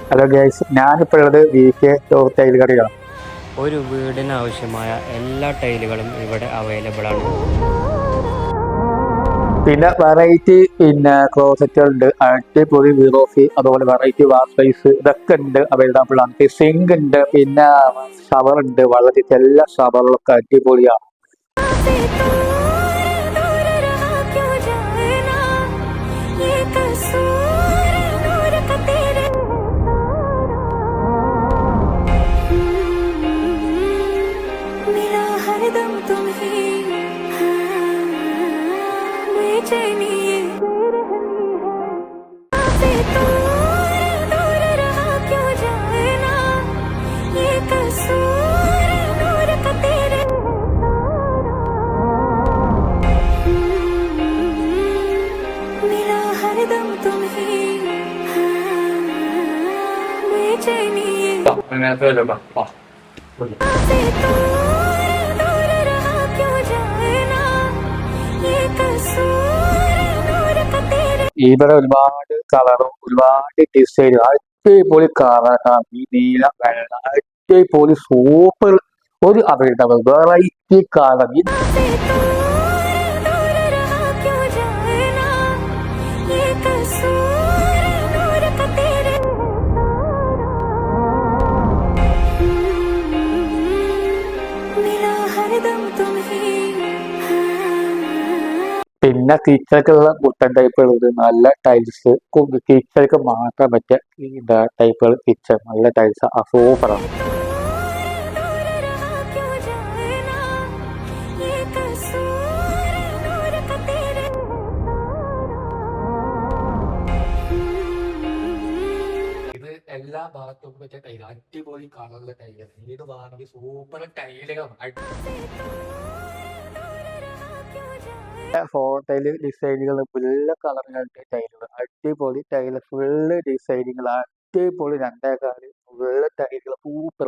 Hello guys, ഞാനിപ്പോൾ ഉള്ളത് VK tile കടയിലാണ്. ഒരു വീടിനാവശ്യമായ എല്ലാ ടൈലുകളും ഇവിടെ അവൈലബിൾ ആണ്. പിന്നെ വെറൈറ്റി ക്ലോസറ്റുകളുണ്ട്, അടിപൊളി വീറോഫി, അതുപോലെ വെറൈറ്റി വാഷ് സ്പേസ് ഇതൊക്കെ ഉണ്ട്, അവൈലബിൾ ആണ്. സിങ്ക് ഉണ്ട്, പിന്നെ ഷവർ ഉണ്ട്. വളരെ എല്ലാ ഷവറുകളൊക്കെ അടിപൊളിയാണ്. ഇവിടെ ഒരുപാട് കളറും ഒരുപാട് ഡിസൈനും അടിപൊളി കളറാണ്. ഈ നീല വെള്ള അടിപൊളി സൂപ്പർ ഒരു അവൈലബിൾ വെറൈറ്റി കളർ. പിന്നെ കിച്ചണിക്കുള്ള കുട്ടൻ ടൈപ്പുകൾ, നല്ല ടൈൽസ്, കിച്ചണിക്ക് മാത്രം പറ്റിയ ടൈപ്പുകൾ. കിച്ചൺ നല്ല ടൈൽസ് സൂപ്പറാണ്. ഇത് എല്ലാ ഭാഗത്തും പറ്റിയ ടൈൽ, അടിപൊളി കളറിലെ ടൈല്. ഏത് ഭാഗം സൂപ്പർ ടൈലുകളാണ്. ഫോട്ടോയില് ഡിസൈനുകൾ എല്ലാ കളറുകളുടെ ടൈലുകൾ, അടിപൊളി ടൈല്, ഫുള്ള് ഡിസൈനുകൾ, അടിപൊളി രണ്ടേകാല് വെള്ള ടൈലുകൾ സൂപ്പർ.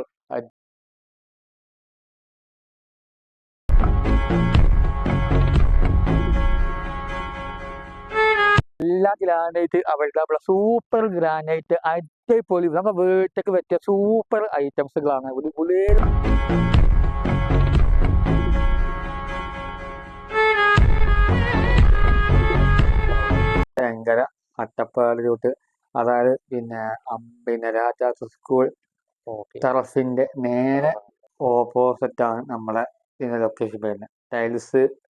എല്ലാ ഗ്രാനൈറ്റ് അവൈലബിൾ, സൂപ്പർ ഗ്രാനൈറ്റ് അടിപൊളി. നമ്മുടെ വീട്ടിലേക്ക് പറ്റിയ സൂപ്പർ ഐറ്റംസുകളാണ്. ഭയങ്കര അട്ടപ്പാടി റൂട്ട്, അതായത് രാജാസ് സ്കൂൾ ടെറസിന്റെ നേരെ ഓപ്പോസിറ്റ് ആണ് നമ്മളെ ലൊക്കേഷൻ വരുന്നത്. ടൈൽസ്